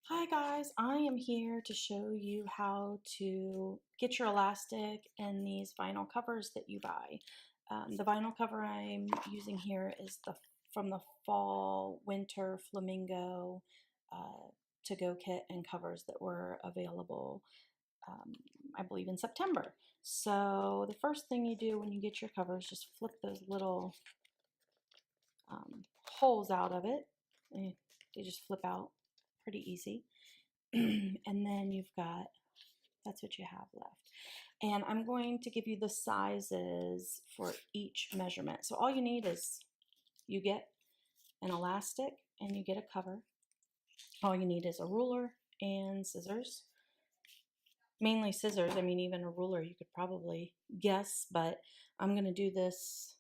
Hi guys, I am here to show you how to get your elastic in these vinyl covers that you buy. The vinyl cover I'm using here is from the fall winter flamingo to-go kit and covers that were available I believe in September. So the first thing you do when you get your covers, just flip those little holes out of it. They just flip out pretty easy. And then that's what you have left. And I'm going to give you the sizes for each measurement. So all you need is you get an elastic and you get a cover. All you need is a ruler and scissors. Mainly scissors. I mean, even a ruler you could probably guess, but I'm going to do this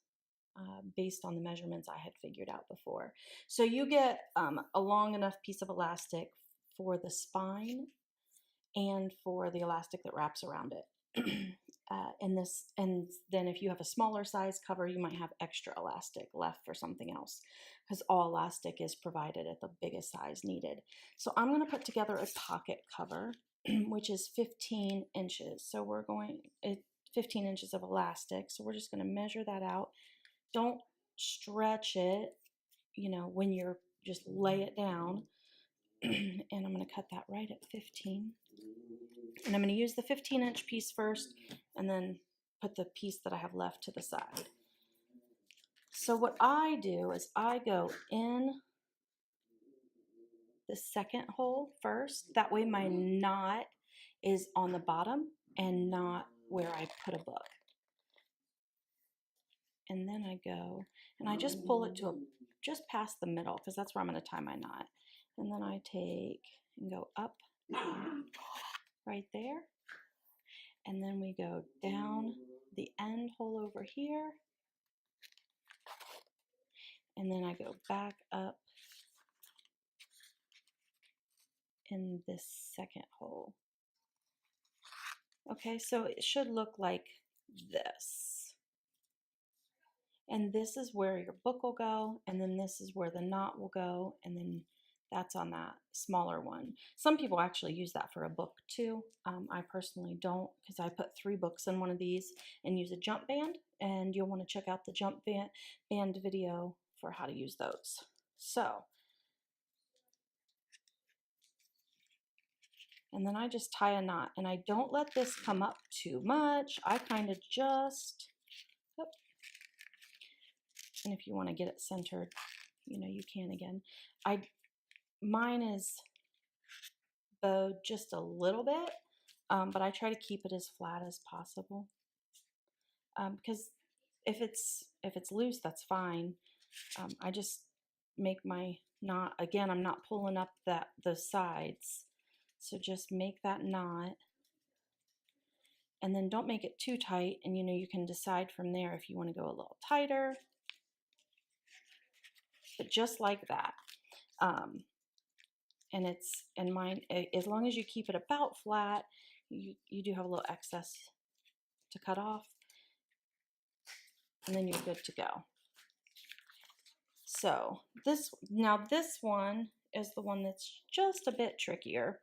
based on the measurements I had figured out before. So you get a long enough piece of elastic for the spine and for the elastic that wraps around it. And then if you have a smaller size cover, you might have extra elastic left for something else, because all elastic is provided at the biggest size needed. So I'm going to put together a pocket cover, which is 15 inches. So 15 inches of elastic. So we're just going to measure that out. Don't stretch it, when you're just lay it down. And I'm going to cut that right at 15. And I'm going to use the 15-inch piece first and then put the piece that I have left to the side. So what I do is I go in the second hole first. That way my knot is on the bottom and not where I put a book. And then I go and I just pull it to just past the middle, because that's where I'm going to tie my knot. And then I take and go up right there. And then we go down the end hole over here. And then I go back up in this second hole. Okay, so it should look like this. And this is where your book will go, and then this is where the knot will go, and then that's on that smaller one. Some people actually use that for a book too. I personally don't, because I put 3 books in one of these and use a jump band, and you'll want to check out the jump band video for how to use those. So, and then I just tie a knot, and I don't let this come up too much. I kind of just, and if you want to get it centered, you can again. Mine is bowed just a little bit, but I try to keep it as flat as possible. Because if it's loose, that's fine. I just make my knot, again, I'm not pulling up the sides. So just make that knot, and then don't make it too tight, and you can decide from there if you want to go a little tighter, but just like that. And mine, as long as you keep it about flat, you do have a little excess to cut off, and then you're good to go. So this one is the one that's just a bit trickier,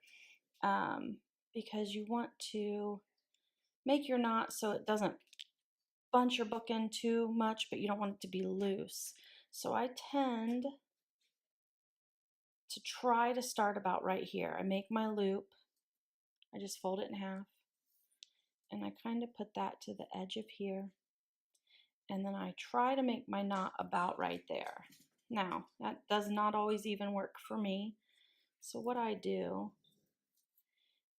because you want to make your knot so it doesn't bunch your book in too much, but you don't want it to be loose. So I tend to try to start about right here. I make my loop, I just fold it in half, and I kind of put that to the edge of here, and then I try to make my knot about right there. Now, that does not always even work for me, so what I do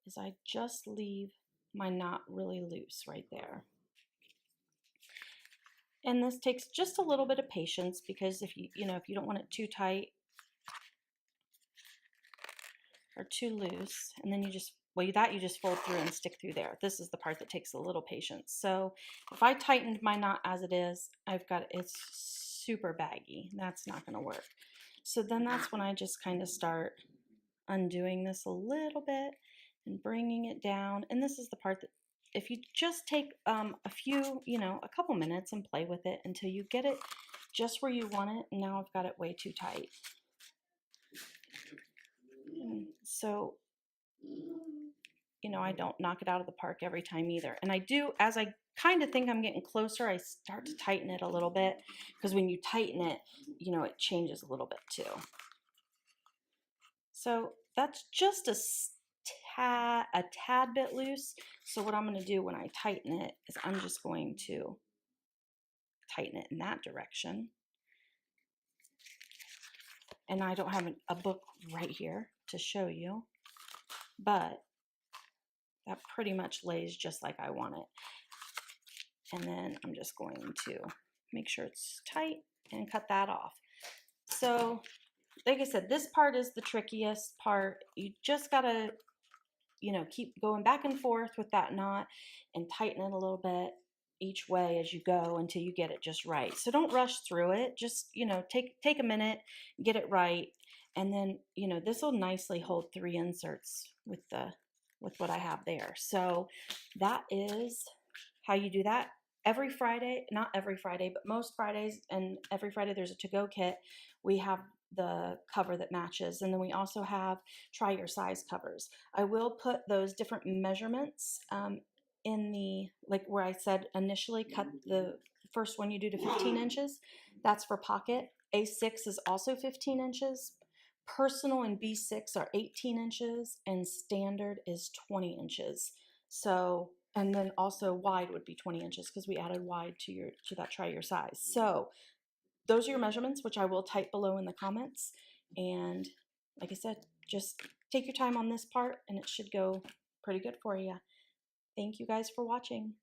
is I just leave my knot really loose right there. And this takes just a little bit of patience, because if you don't want it too tight or too loose, and then you just fold through and stick through there. This is the part that takes a little patience. So if I tightened my knot as it is, it's super baggy. That's not going to work. So then that's when I just kind of start undoing this a little bit and bringing it down. And this is the part that, if you just take a couple minutes and play with it until you get it just where you want it. Now I've got it way too tight. So, you know, I don't knock it out of the park every time either. And I do, as I kind of think I'm getting closer, I start to tighten it a little bit, because when you tighten it, you know, it changes a little bit too. So that's just a tad bit loose. So what I'm going to do when I tighten it is I'm just going to tighten it in that direction. And I don't have a book right here to show you, but that pretty much lays just like I want it. And then I'm just going to make sure it's tight and cut that off. So like I said, this part is the trickiest part. You just gotta, you know, keep going back and forth with that knot and tighten it a little bit each way as you go until you get it just right. So don't rush through it. Just, you know, take a minute, get it right. And then, you know, this will nicely hold 3 inserts with what I have there. So that is how you do that. Every Friday, not every Friday, but most Fridays, and every Friday there's a to-go kit. We have the cover that matches, and then we also have try your size covers. I will put those different measurements in the, like where I said initially, cut the first one you do to 15 inches. That's for pocket. A6 is also 15 inches. Personal and B6 are 18 inches, and standard is 20 inches. So, and then also wide would be 20 inches because we added wide to that try your size. So those are your measurements, which I will type below in the comments. And like I said, just take your time on this part and it should go pretty good for you. Thank you guys for watching.